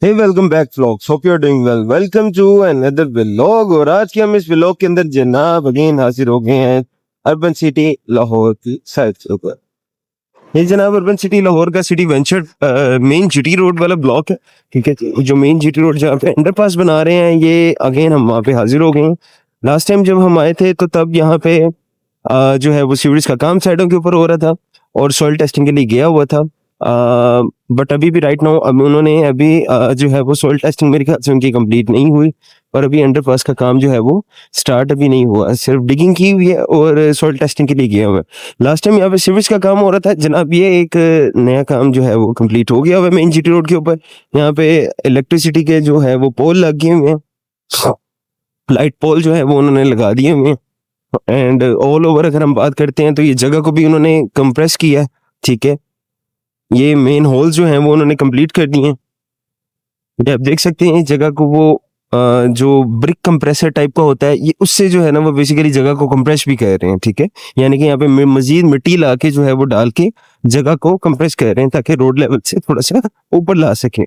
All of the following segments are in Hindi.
Hey welcome back vlogs, hope you are doing well. Welcome to another vlog. और आज के हम इस व्लॉग के अंदर जनाब अगेन हाजिर हो गए हैं अर्बन सिटी लाहौर की साइड के ऊपर। ये जनाब अर्बन सिटी लाहौर का city venture main GT road वाला ब्लॉक है। ठीक है, जो मेन जीटी रोड जहाँ पे अंडरपास बना रहे हैं, ये अगेन हम वहाँ पे हाजिर हो गए हैं। लास्ट टाइम जब हम आए थे तो तब यहाँ पे जो है वो सीवरेज का काम साइडों के ऊपर हो रहा था और सॉइल टेस्टिंग के लिए गया हुआ था। बट अभी भी राइट नाउ अभी उन्होंने जो है वो सॉइल टेस्टिंग मेरे ख्याल से उनकी कंप्लीट नहीं हुई और अभी अंडरपास का काम जो है वो स्टार्ट अभी नहीं हुआ, सिर्फ डिगिंग की हुई है और सॉइल टेस्टिंग के लिए गया हुआ है। लास्ट टाइम यहाँ पे सीवरेज का काम हो रहा था जनाब, ये एक नया काम जो है वो कंप्लीट हो गया हुआ है मेन जीटी रोड के ऊपर। यहाँ पे इलेक्ट्रिसिटी के जो है वो पोल लगे हुए हैं, लाइट पोल जो है वो उन्होंने लगा दिए हुए हैं। एंड ऑल ओवर अगर हम बात करते हैं तो ये जगह को भी उन्होंने कंप्रेस किया है। ठीक है, ये मेन होल जो हैं वो उन्होंने कंप्लीट कर दिए हैं। ये आप देख सकते हैं इस जगह को, वो जो ब्रिक कंप्रेसर टाइप का होता है, ये उससे जो है ना वो बेसिकली जगह को कंप्रेस भी कर रहे हैं। ठीक है, यानी कि यहाँ पे मजीद मिट्टी ला के जो है वो डाल के जगह को कंप्रेस कर रहे हैं ताकि रोड लेवल से थोड़ा सा ऊपर ला सकें।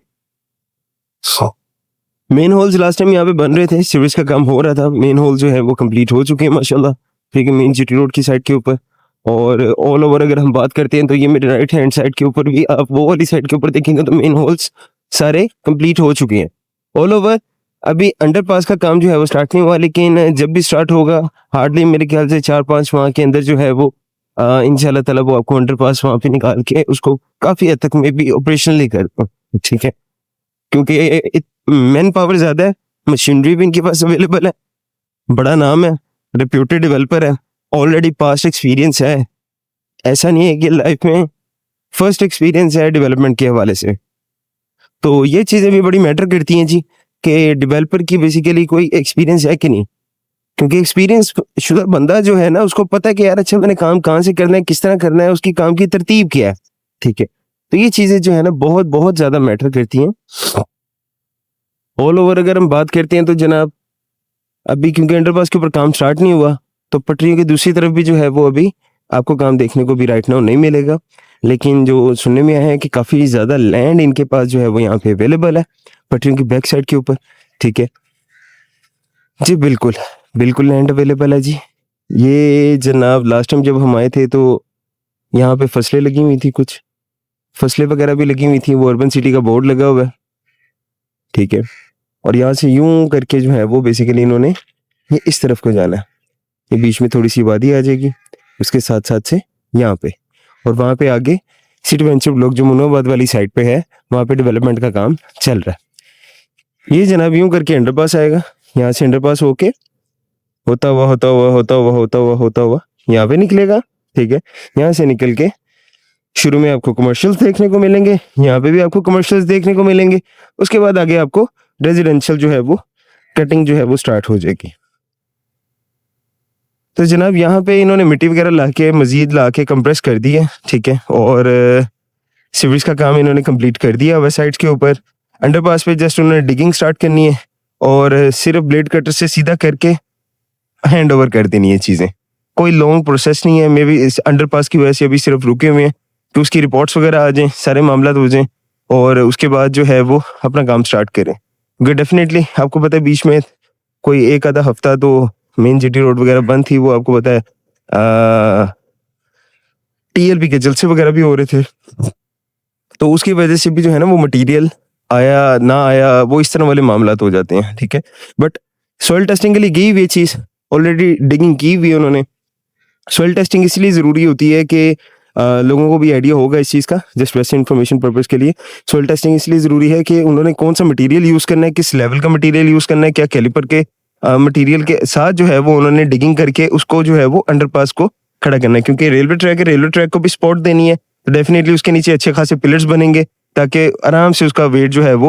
मेन होल्स लास्ट टाइम यहाँ पे बन रहे थे, सीवरेज का काम हो रहा था, मेन होल जो है वो कंप्लीट हो चुके हैं माशाल्लाह। ठीक है, मेन जीटी रोड की साइड के ऊपर। और ऑल ओवर अगर हम बात करते हैं तो ये मेरे राइट हैंड साइड के ऊपर भी आप वो वाली साइड के ऊपर देखेंगे तो मेन होल्स सारे कंप्लीट हो चुके हैं ऑल ओवर। अभी अंडरपास का काम जो है वो स्टार्ट नहीं हुआ, लेकिन जब भी स्टार्ट होगा हार्डली मेरे ख्याल से 4-5 माह के अंदर जो है वो इंशाल्लाह ताला वो आपको अंडरपास वहाँ पे निकाल के उसको काफी हद तक में भी ऑपरेशनली कर दूं। ठीक है, क्योंकि मैन पावर ज्यादा है, मशीनरी भी इनके पास अवेलेबल है, बड़ा नाम है, रिप्यूटेड डेवलपर है, ऑलरेडी पास्ट एक्सपीरियंस है। ऐसा नहीं है कि लाइफ में फर्स्ट एक्सपीरियंस है डेवलपमेंट के हवाले से। तो ये चीज़ें भी बड़ी मैटर करती हैं जी, कि डेवलपर की बेसिकली कोई एक्सपीरियंस है कि नहीं। क्योंकि एक्सपीरियंस शुदा बंदा जो है ना, उसको पता है कि यार अच्छा मैंने काम कहाँ से करना है, किस तरह करना है, उसकी काम की तरतीब क्या है। ठीक है, तो ये चीज़ें जो है ना बहुत बहुत ज़्यादा मैटर करती हैं। ऑल ओवर अगर हम बात करते हैं तो जनाब अभी क्योंकि अंडरपास के ऊपर काम स्टार्ट नहीं हुआ तो पटरियों की दूसरी तरफ भी जो है वो अभी आपको काम देखने को भी राइट नाउ नहीं मिलेगा। लेकिन जो सुनने में आया है कि काफ़ी ज़्यादा लैंड इनके पास जो है वो यहाँ पे अवेलेबल है पटरियों की बैक साइड के ऊपर। ठीक है जी, बिल्कुल बिल्कुल लैंड अवेलेबल है जी। ये जनाब लास्ट टाइम जब हम आए थे तो यहाँ पे फसलें लगी हुई थी, कुछ फसलें वगैरह भी लगी हुई थी, वो अर्बन सिटी का बोर्ड लगा हुआ है। ठीक है, और यहाँ से यूं करके जो है वो बेसिकली इन्होंने ये इस तरफ को जाना है, ये बीच में थोड़ी सी वादी आ जाएगी, उसके साथ साथ से यहाँ पे, और वहाँ पे आगे सिटी वेंचर ब्लॉक जो मुनाबाद वाली साइड पे है वहाँ पे डेवलपमेंट का काम चल रहा है। ये जनाब यूं करके अंडरपास आएगा, यहाँ से अंडरपास होके होता हुआ होता हुआ होता हुआ होता हुआ होता हुआ यहाँ पे निकलेगा। ठीक है, यहाँ से निकल के शुरू में आपको कमर्शियल्स देखने को मिलेंगे, यहाँ पे भी आपको कमर्शियल्स देखने को मिलेंगे, उसके बाद आगे आपको रेजिडेंशियल जो है वो कटिंग जो है वो स्टार्ट हो जाएगी। तो जनाब यहाँ पे इन्होंने मिट्टी वगैरह ला के मजीद ला के कंप्रेस कर दी है। ठीक है, और सीवरेज का काम इन्होंने कंप्लीट कर दिया वेस्ट साइड के ऊपर। अंडरपास पे जस्ट उन्होंने डिगिंग स्टार्ट करनी है और सिर्फ ब्लेड कटर से सीधा करके हैंड ओवर कर देनी है चीज़ें, कोई लॉन्ग प्रोसेस नहीं है। मे बी इस अंडरपास की वजह से अभी सिर्फ रुके हुए हैं कि उसकी रिपोर्ट्स वगैरह आ जाएं, सारे मामला हो जाएं और उसके बाद जो है वो अपना काम स्टार्ट करें। क्योंकि डेफिनेटली आपको पता है बीच में कोई एक आधा हफ्ता तो मेन जीटी रोड वगैरह बंद थी, वो आपको पता है टीएलपी के जलसे वगैरह भी हो रहे थे, तो उसकी वजह से भी जो है ना वो मटेरियल आया ना आया, वो इस तरह वाले मामला हो जाते हैं। ठीक है, बट सॉइल टेस्टिंग के लिए गई हुई चीज़ ऑलरेडी डिगिंग की हुई है उन्होंने। सॉइल टेस्टिंग इसलिए ज़रूरी होती है कि लोगों को भी आइडिया होगा इस चीज़ का, जस्ट वैसे इन्फॉर्मेशन पर्पज़ के लिए सॉइल टेस्टिंग इसलिए ज़रूरी है कि उन्होंने कौन सा मटेरियल यूज़ करना है, किस लेवल का मटेरियल यूज़ करना है, क्या कैलिपर के मटेरियल के साथ जो है वो उन्होंने डिगिंग करके उसको जो है वो अंडरपास को खड़ा करना है। क्योंकि रेलवे ट्रैक है, रेलवे ट्रैक को भी सपोर्ट देनी है, तो डेफिनेटली उसके नीचे अच्छे खासे पिलर्स बनेंगे ताकि आराम से उसका वेट जो है वो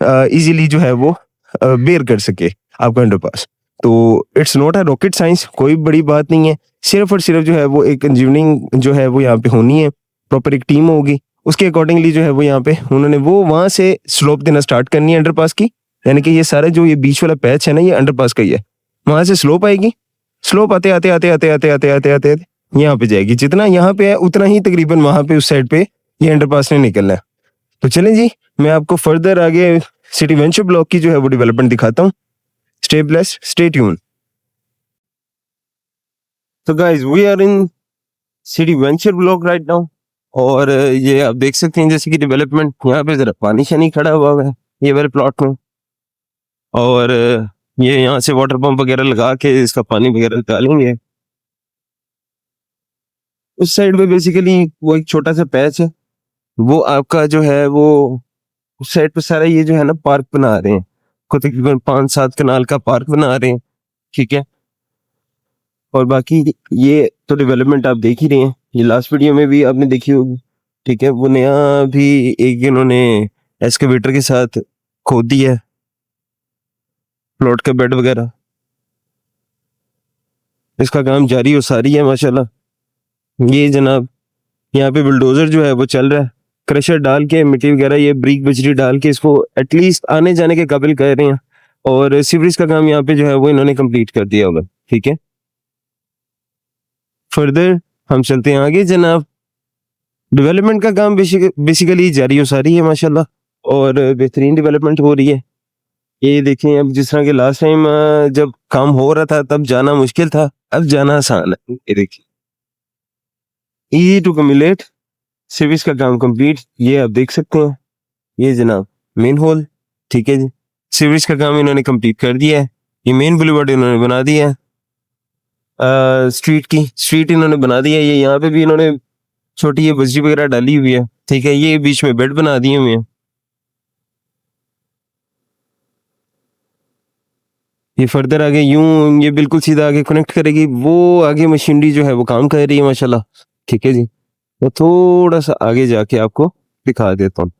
ईजिली जो है वो बेयर कर सके आपका अंडरपास। तो it's not a rocket science, कोई बड़ी बात नहीं है, सिर्फ और सिर्फ जो है वो एक इंजीनियरिंग जो है वो यहाँ पे होनी है, प्रॉपर एक टीम होगी, उसके अकॉर्डिंगली जो है वो यहाँ पे उन्होंने वो वहाँ से स्लोप देना स्टार्ट करनी है अंडरपास की। यानी कि ये सारा जो ये बीच वाला पैच है ना ये अंडरपास का ही है, वहाँ से स्लोप आएगी, स्लोप आते आते आते आते आते आते आते आते यहाँ पे जाएगी, जितना यहाँ पे है उतना ही तकरीबन वहाँ पे उस साइड पे ये अंडरपास ने निकलना है। तो चलें जी, मैं आपको फर्दर आगे सिटी वेंचर ब्लॉक की जो है वो डेवलपमेंट दिखाता हूँ। Stay blessed, stay tune. तो guys we are in city venture block right now, और ये आप देख सकते हैं जैसे कि डेवलपमेंट, यहाँ पे जरा पानी शानी खड़ा हुआ है ये वाले प्लॉट में, और ये यहाँ से वाटर पंप वगैरह लगा के इसका पानी वगैरह निकालेंगे। उस साइड पे बेसिकली वो एक छोटा सा पैच है, वो आपका जो है वो उस साइड पे सारा ये जो है ना पार्क बना रहे हैं, को तकरीबन 5-7 कनाल का पार्क बना रहे हैं, ठीक है। और बाकी ये तो डेवलपमेंट आप देख ही रहे हैं, ये लास्ट वीडियो में भी आपने देखी होगी, ठीक है। वो नया भी एक इन्होंने एक्सकेवेटर के साथ खोद दिया है प्लॉट का बेड वगैरह, इसका काम जारी और सारी है माशाल्लाह। ये जनाब यहाँ पे बुलडोजर जो है वो चल रहा है, क्रशर डाल के मिट्टी वगैरह ये ब्रिक बजरी डाल के इसको एटलीस्ट आने जाने के काबिल कर रहे हैं, और सीवरेज का काम यहाँ पे जो है वो इन्होंने कंप्लीट कर दिया होगा, ठीक है। फर्दर हम चलते हैं आगे जनाब। डेवलपमेंट का काम बेसिकली जारी और सारी है माशाल्लाह, और बेहतरीन डेवलपमेंट हो रही है। ये देखें, अब जिस तरह के लास्ट टाइम जब काम हो रहा था तब जाना मुश्किल था, अब जाना आसान है। ये देखिए, इजी टू कम्युलेट, सर्विस का काम कंप्लीट, ये आप देख सकते हैं। ये जनाब मेन होल, ठीक है जी, सर्विस का काम इन्होंने कंप्लीट कर दिया है। ये मेन बुलेवार्ड इन्होंने बना दिया है, स्ट्रीट इन्होंने बना दिया है। ये यहाँ पे भी इन्होंने छोटी ये बजरी वगैरह डाली हुई है, ठीक है। ये बीच में बेड बना दिए हुए हैं। ये फर्दर आगे यूं ये बिल्कुल सीधा आगे कनेक्ट करेगी, वो आगे मशीनरी जो है वो काम कर रही है माशाल्लाह, ठीक है जी। तो थोड़ा सा आगे जाके आपको दिखा देता हूँ।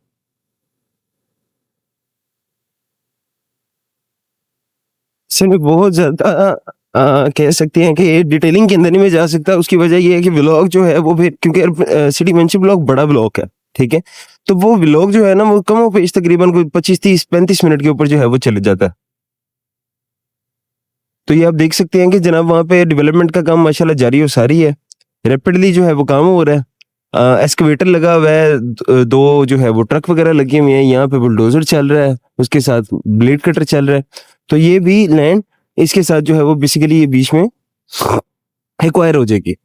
इसमें बहुत ज्यादा कह सकते हैं कि डिटेलिंग के अंदर नहीं में जा सकता, उसकी वजह ये है कि व्लॉग जो है वो फिर, क्योंकि सिटी वेंचर ब्लॉग बड़ा व्लॉग है, ठीक है। तो वो व्लॉग जो है ना वो कम पेज तकरीबन कोई 25-30-35 मिनट के ऊपर जो है वो चले जाता है। तो ये आप देख सकते हैं कि जनाब वहाँ पे डेवलपमेंट का काम माशाल्लाह जारी और सारी है, रैपिडली जो है वो काम हो रहा है। एक्सकेवेटर लगा हुआ है, दो जो है वो ट्रक वगैरह लगे हुए हैं, यहाँ पे बुलडोजर चल रहा है, उसके साथ ब्लेड कटर चल रहा है। तो ये भी लैंड इसके साथ जो है वो बेसिकली ये बीच में एक्वायर हो जाएगी,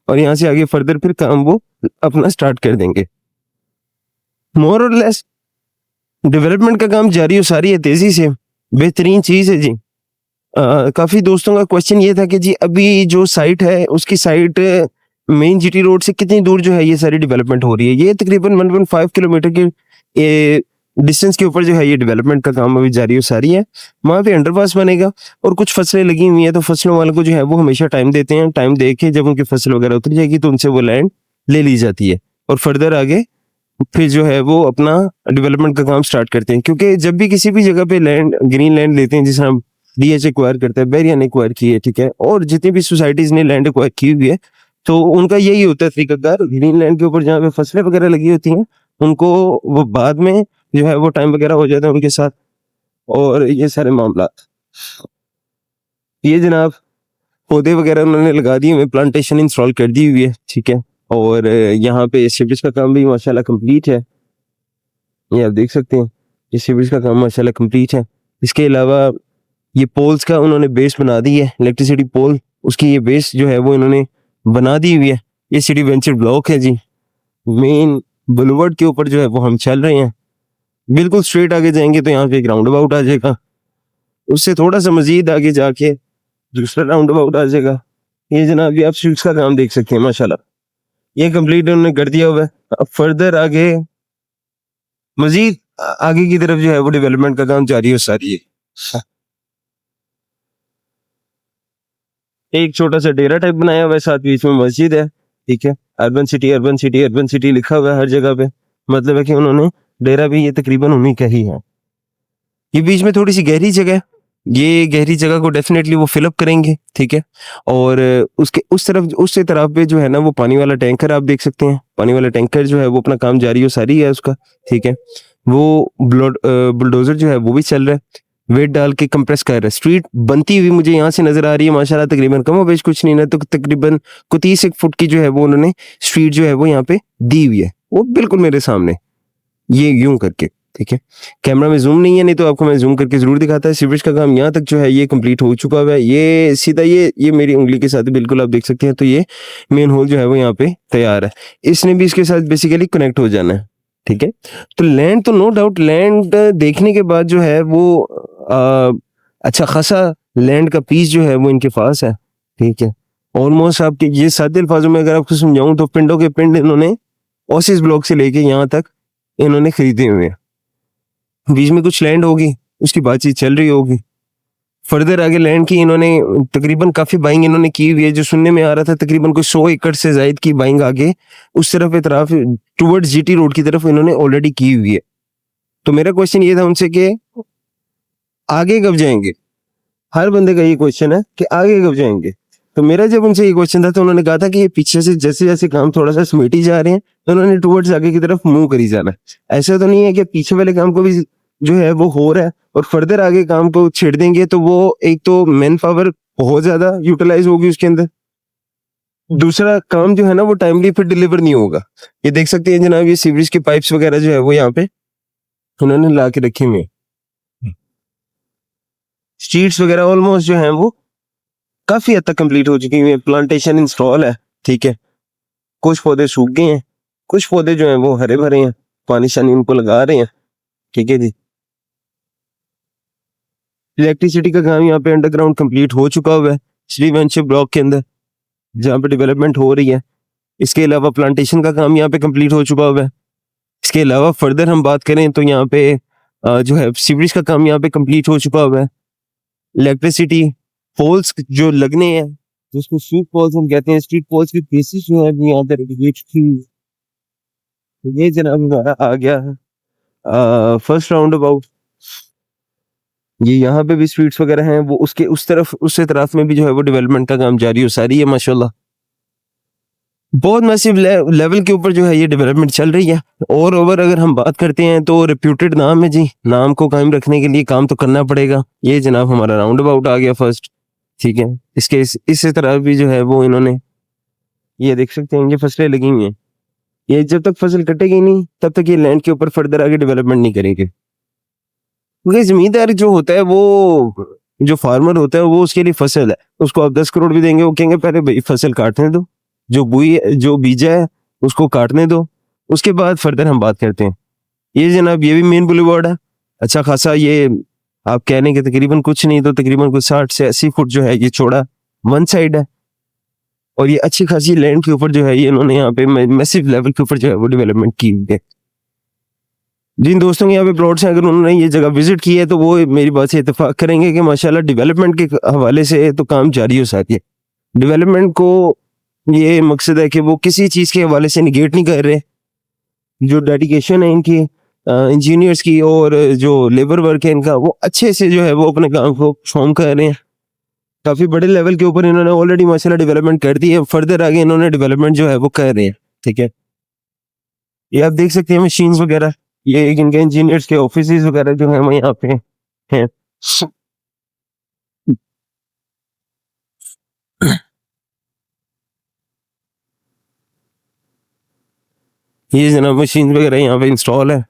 और यहाँ से आगे फर्दर फिर काम वो अपना स्टार्ट कर देंगे। मोर और लेस डेवलपमेंट का काम जारी और सारी है, तेजी से, बेहतरीन चीज है जी। काफी दोस्तों का क्वेश्चन ये था कि जी अभी जो साइट है उसकी साइट मेन जीटी रोड से कितनी दूर जो है ये सारी डेवलपमेंट हो रही है। ये तकरीबन 1.5 किलोमीटर के डिस्टेंस के ऊपर जो है ये डेवलपमेंट का काम अभी जारी और सारी है। वहाँ पे अंडरपास बनेगा और कुछ फसलें लगी हुई हैं, तो फसलों वालों को जो है वो हमेशा टाइम देते हैं, टाइम दे के जब उनकी फसल वगैरह उतर जाएगी तो उनसे वो लैंड ले ली जाती है, और फर्दर आगे फिर जो है वो अपना डेवलपमेंट का काम स्टार्ट करते हैं। क्योंकि जब भी किसी भी जगह पे लैंड, ग्रीन लैंड लेते हैं, जिस तरह डीएच एक्वायर करता है, बेरिया ने एक्वायर की है, ठीक है, और जितनी भी सोसाइटीज ने लैंड एक्वायर की हुई है, तो उनका यही होता है तरीकाकार, ग्रीन लैंड के ऊपर जहाँ पे फसलें वगैरह लगी होती हैं उनको वो बाद में जो है वो टाइम वगैरह हो जाता है उनके साथ, और ये सारे मामला। ये जनाब पौधे वगैरह उन्होंने लगा दिए हुए, प्लांटेशन इंस्टॉल कर दी हुई है, ठीक है। और यहाँ पे सीवरेज का काम भी माशाल्लाह कंप्लीट है, ये आप देख सकते हैं, ये सीवरेज का काम माशाल्लाह कंप्लीट है। इसके अलावा ये पोल्स का उन्होंने बेस बना दी है, इलेक्ट्रिसिटी पोल, उसकी ये बेस जो है वो इन्होंने बना दी हुई है। ये सिटी वेंचर ब्लॉक है जी, मेन बुलवर्ड के ऊपर जो है वो हम चल रहे हैं। बिल्कुल स्ट्रेट आगे जाएंगे तो यहाँ पे एक राउंड अबाउट आ जाएगा, उससे थोड़ा सा मजीद आगे जाके दूसरा राउंड अबाउट आ जाएगा। ये जनाब ये आप स्ट्रीट्स का काम देख सकते हैं माशाल्लाह, ये कंप्लीट उन्होंने कर दिया हुआ है। अब फर्दर आगे मजीद आगे की तरफ जो है वो डेवलपमेंट का काम जारी हो सारी है। एक छोटा सा डेरा टाइप बनाया हुआ है, साथ बीच में मस्जिद है, ठीक है। Urban city urban city urban city लिखा हुआ है हर जगह पे, मतलब है कि उन्होंने डेरा भी ये तकरीबन उन्हीं का ही है। ये बीच में थोड़ी सी गहरी जगह है, ये गहरी जगह को डेफिनेटली वो फिलअप करेंगे, ठीक है। और उसके उस तरफ पे जो है ना वो पानी वाला टैंकर आप देख सकते हैं, पानी वाला टैंकर जो है वो अपना काम जारी हो सारी है उसका, ठीक है। वो बुलडोजर जो है वो भी चल रहा है, वेट डाल के कंप्रेस कर रहा है। स्ट्रीट बनती हुई मुझे यहाँ से नजर आ रही है माशाल्लाह, तकरीबन कम बेश कुछ नहीं ना तो तकरीबन को 30 फुट की जो है वो उन्होंने स्ट्रीट जो है वो यहाँ पे दी हुई है, वो बिल्कुल मेरे सामने ये यूं करके, ठीक है, कैमरा में जूम नहीं है, नहीं तो आपको मैं जूम करके जरूर दिखाता है। सीवरेज का काम यहाँ तक जो है ये कंप्लीट हो चुका हुआ है। ये सीधा ये मेरी उंगली के साथ बिल्कुल आप देख सकते हैं, तो ये मेन होल जो है वो यहाँ पे तैयार है। इसने भी इसके साथ बेसिकली कनेक्ट हो जाना है। ठीक है, तो लैंड तो नो डाउट लैंड देखने के बाद जो है वो अच्छा खासा लैंड का पीस जो है वो इनके पास है। ठीक है, ऑलमोस्ट आपके ये सादे अल्फाजों में अगर आपको समझाऊं तो पिंडों के पिंड इन्होंने ओसिस ब्लॉक से लेके यहाँ तक इन्होंने खरीदे हुए हैं। बीच में कुछ लैंड होगी, उसकी बातचीत चल रही होगी। फर्दर आगे लैंड की इन्होंने तकरीबन काफी बाइंग इन्होंने की हुई है। जो सुनने में आ रहा था तकरीबन कोई 100 एकड़ से जायद की बाइंग आगे उस तरफ इतराफ टुवर्ड्स जीटी रोड की तरफ इन्होंने ऑलरेडी की हुई है। तो मेरा क्वेश्चन ये था उनसे कि आगे कब जाएंगे। हर बंदे का ये क्वेश्चन है कि आगे कब जाएंगे। तो मेरा जब उनसे ये क्वेश्चन था तो उन्होंने कहा था कि ये पीछे से जैसे जैसे काम थोड़ा सा समेटी जा रहे हैं तो उन्होंने टुवर्ड्स आगे की तरफ मूव करी जाना है। ऐसा तो नहीं है कि पीछे वाले काम को भी जो है वो हो रहा है और फर्दर आगे काम को छेड़ देंगे तो वो एक तो मैन पावर बहुत ज्यादा यूटिलाइज होगी उसके अंदर, दूसरा काम जो है ना वो टाइमली फिर डिलीवर नहीं होगा। ये देख सकते हैं जनाब, ये सीवरेज के पाइप्स वगैरह जो है वो यहाँ पे उन्होंने ला के रखे हुए। स्ट्रीट्स वगैरह ऑलमोस्ट जो है वो काफी हद तक कंप्लीट हो चुकी है। प्लांटेशन इंस्टॉल है। ठीक है, कुछ पौधे सूख गए हैं, कुछ पौधे जो हैं वो हरे भरे हैं, पानी शानी उनको लगा रहे हैं। ठीक है जी, इलेक्ट्रिसिटी का काम यहाँ पे अंडरग्राउंड कंप्लीट हो चुका हुआ है श्रीवंश ब्लॉक के अंदर जहाँ पे डेवलपमेंट हो रही है। इसके अलावा प्लांटेशन का काम यहाँ पे कंप्लीट हो चुका हुआ है। इसके अलावा फर्दर हम बात करें तो यहाँ पे जो है सीवरेज का काम यहाँ पे कंप्लीट हो चुका हुआ है। इलेक्ट्रिसिटी पोल्स जो लगने हैं जिसको स्ट्रीट पोल्स हम कहते हैं, स्ट्रीट पोल्स की बेसिस जो है वो यहाँ पे रेडिएट थी। ये जनाब हमारा आ गया है फर्स्ट राउंड अबाउट। ये यहाँ पे भी स्ट्रीट्स वगैरह हैं, वो उसके उस तरफ उस तरफ में भी जो है वो डेवलपमेंट का काम जारी हो सारी है माशाल्लाह। बहुत मैसिव लेवल के ऊपर जो है ये डेवलपमेंट चल रही है। और ओवर अगर हम बात करते हैं तो रेप्यूटेड नाम है जी, नाम को कायम रखने के लिए काम तो करना पड़ेगा। ये जनाब हमारा राउंड अबाउट आ गया फर्स्ट। ठीक है, इसके इस तरह भी जो है वो इन्होंने ये देख सकते हैं ये फसलें लगी हुई हैं। ये जब तक फसल कटेगी नहीं तब तक ये लैंड के ऊपर फर्दर आगे डेवलपमेंट नहीं करेंगे, क्योंकि जमींदार जो होता है वो जो फार्मर होता है वो उसके लिए फसल है। उसको आप 10 करोड़ भी देंगे वो कहेंगे पहले भाई फसल काटने दो, जो बीजा है उसको काटने दो, उसके बाद फर्दर हम बात करते हैं। ये जनाब ये भी मेन बुलेवार्ड है, अच्छा खासा। ये आप कहने के तकरीबन कुछ नहीं तो तकरीबन कुछ 60 से 80 फुट जो है ये चौड़ा वन साइड है। और ये अच्छी खासी लैंड के ऊपर जो है ये इन्होंने यहाँ पे मैसिव लेवल के ऊपर जो है वो डेवलपमेंट की हुई है। जिन दोस्तों के यहाँ पे प्लॉट्स हैं अगर उन्होंने ये जगह विजिट की है तो वो मेरी बात से इत्तेफाक करेंगे कि माशाल्लाह डेवलपमेंट के हवाले से तो काम जारी हो सकती है। डेवलपमेंट को ये मकसद है कि वो किसी चीज़ के हवाले से निगेट नहीं कर रहे। जो डेडिकेशन है इनकी इंजीनियर्स की और जो लेबर वर्क है इनका वो अच्छे से जो है वो अपने काम को परफॉर्म कर रहे हैं। काफ़ी बड़े लेवल के ऊपर इन्होंने ऑलरेडी माशाल्लाह डेवलपमेंट कर दी है, फर्दर आगे इन्होंने डेवलपमेंट जो है वो कर रहे हैं। ठीक है, ये आप देख सकते हैं मशीन्स वगैरह, ये इनके इंजीनियर्स के ऑफिस वगैरह जो है वो यहाँ पे हैं। ये जनाब मशीन वगैरह यहाँ पे इंस्टॉल है,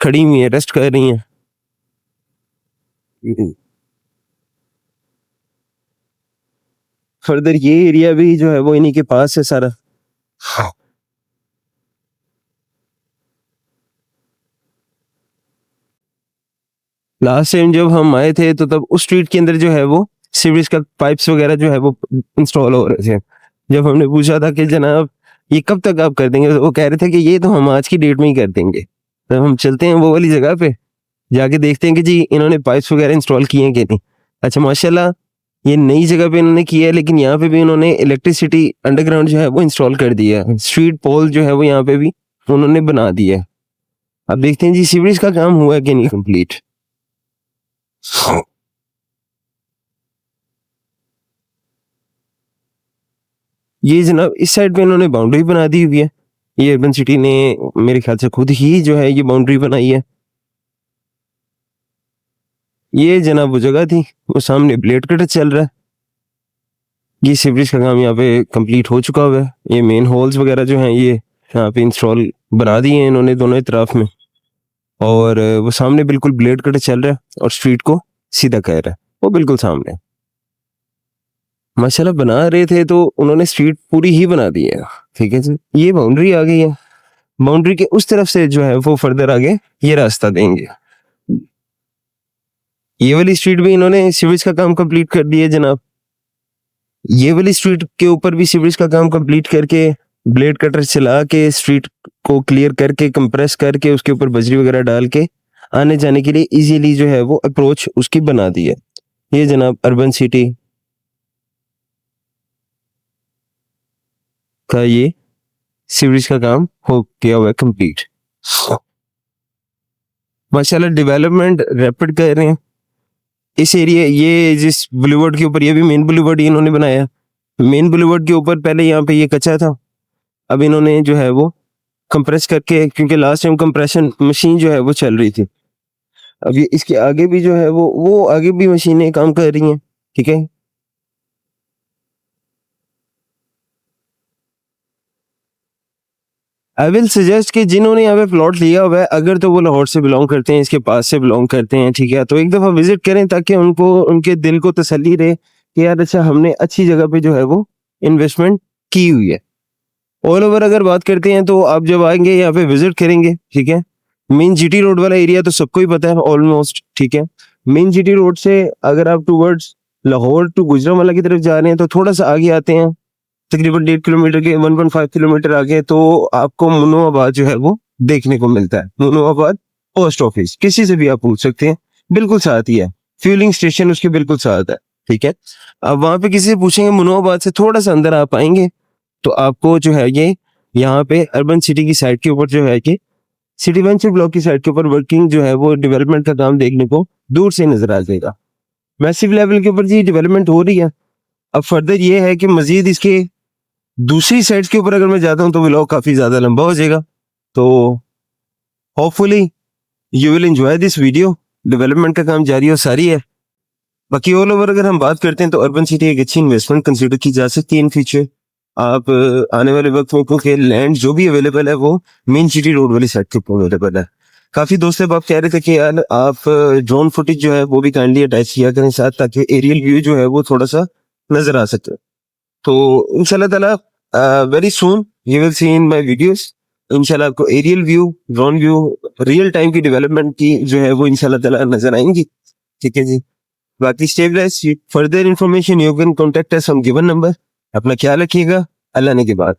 खड़ी हुई है, रेस्ट कर रही हैं। फर्दर ये एरिया भी जो है वो इन्हीं के पास है सारा। लास्ट टाइम जब हम आए थे तो तब उस स्ट्रीट के अंदर जो है वो सीवरेज का पाइप्स वगैरह जो है वो इंस्टॉल हो रहे थे। जब हमने पूछा था कि जनाब ये कब तक आप कर देंगे तो वो कह रहे थे कि ये तो हम आज की डेट में ही कर देंगे। तो हम चलते हैं वो वाली जगह पे जाके देखते हैं कि जी इन्होंने पाइप्स वगैरह इंस्टॉल किए हैं कि नहीं। अच्छा माशाल्लाह ये नई जगह पे इन्होंने किया है, लेकिन यहाँ पे भी इन्होंने इलेक्ट्रिसिटी अंडरग्राउंड जो है वो इंस्टॉल कर दिया है। स्ट्रीट पोल जो है वो यहाँ पे भी उन्होंने बना दिया है। अब देखते हैं जी सीवरेज का काम हुआ है कि नहीं कंप्लीट। ये जनाब इस साइड पे इन्होंने बाउंड्री बना दी हुई है। ये अर्बन सिटी ने मेरे ख्याल से खुद ही जो है ये बाउंड्री बनाई है। ये जनाब वो जगह थी, वो सामने ब्लेड कटर चल रहा है। ये सीवरेज का काम यहाँ पे कंप्लीट हो चुका हुआ है। ये मेन होल्स वगैरह जो हैं ये यहाँ पे इंस्टॉल बना दिए हैं इन्होंने दोनों तरफ में। और वो सामने बिल्कुल ब्लेड कटर चल रहा है और स्ट्रीट को सीधा कर रहा है, वो बिल्कुल सामने। माशाल्लाह बना रहे थे तो उन्होंने स्ट्रीट पूरी ही बना दी है, ठीक है जी। ये बाउंड्री आ गई है, बाउंड्री के उस तरफ से जो है वो फर्दर आगे ये रास्ता देंगे। ये वाली स्ट्रीट भी इन्होंने सीवरेज का काम कंप्लीट कर दिया जनाब। ये वाली स्ट्रीट के ऊपर भी सीवरेज का काम कंप्लीट करके ब्लेड कटर चला के स्ट्रीट को क्लियर करके कंप्रेस करके उसके ऊपर बजरी वगैरह डाल के आने जाने के लिए इजीली जो है वो अप्रोच उसकी बना दी है। ये जनाब अर्बन सिटी का ये सीवरेज का काम हो गया हुआ है कंप्लीट। माशाल्लाह डेवलपमेंट रैपिड कर रहे हैं इस एरिया। ये जिस बुलेवर्ड के ऊपर, ये भी मेन बुलेवर्ड इन्होंने बनाया। मेन बुलेवर्ड के ऊपर पहले यहाँ पे ये कच्चा था, अब इन्होंने जो है वो कंप्रेस करके, क्योंकि लास्ट टाइम कंप्रेशन मशीन जो है वो चल रही थी, अब ये इसके आगे भी जो है वो आगे भी मशीनें काम कर रही हैं, ठीक है। आई विल सजेस्ट कि जिन्होंने यहाँ पे प्लॉट लिया हुआ है, अगर तो वो लाहौर से बिलोंग करते हैं, इसके पास से बिलोंग करते हैं, ठीक है, तो एक दफ़ा विजिट करें ताकि उनको, उनके दिल को तसल्ली रहे कि यार अच्छा हमने अच्छी जगह पे जो है वो इन्वेस्टमेंट की हुई है। ऑल ओवर अगर बात करते हैं तो आप जब आएंगे यहाँ पे विजिट करेंगे, ठीक है, मेन जीटी रोड वाला एरिया तो सबको ही पता है ऑलमोस्ट, ठीक है। मेन जीटी रोड से अगर आप टूवर्ड्स लाहौर टू गुजरांवाला की तरफ जा रहे हैं तो थोड़ा सा आगे आते हैं, तकरीबन 1.5 किलोमीटर के 1.5 किलोमीटर आगे, तो आपको मुनोआबाद जो है वो देखने को मिलता है। मुनोआबाद पोस्ट ऑफिस, किसी से भी आप पूछ सकते हैं, बिल्कुल साथ ही है। फ्यूलिंग स्टेशन उसके बिल्कुल साथ है, ठीक है। अब वहां पे किसी से पूछेंगे, मुनोआबाद से थोड़ा सा अंदर आप आएंगे तो आपको जो है ये यहाँ पे अर्बन सिटी की साइड के ऊपर जो है कि सिटी वेंचर ब्लॉक की साइड के ऊपर वर्किंग जो है वो डेवलपमेंट का काम देखने को दूर से नजर आ जाएगा। मैसिव लेवल के ऊपर जी डेवलपमेंट हो रही है। अब फर्दर ये है कि मजीद इसके दूसरी साइड के ऊपर अगर मैं जाता हूँ तो व्लॉग काफी ज्यादा लंबा हो जाएगा, तो hopefully you will enjoy this video. Development का काम जारी और सारी है। बाकी ऑल ओवर अगर हम बात करते हैं तो अर्बन सिटी एक अच्छी इन्वेस्टमेंट कंसीडर की जा सकती है इन फ्यूचर। आप आने वाले वक्त में, क्योंकि लैंड जो भी अवेलेबल है वो मेन सिटी रोड वाली साइड के ऊपर अवेलेबल है। काफी दोस्त अब आप कह रहे थे कि यार आप ड्रोन फुटेज जो है वो भी काइंडली अटैच किया करें साथ, ताकि एरियल व्यू जो है वो थोड़ा सा नजर आ सके। तो इंशाल्लाह ताला very soon you will see in my videos. इंशाल्लाह आपको aerial view, drone view, real time की डेवलपमेंट की जो है वो इंशाल्लाह ताला नजर आएंगी, ठीक है जी। बाकी stay blessed. Further information you can contact us on given number. अपना ख्याल रखिएगा। अल्लाह ने के बाद।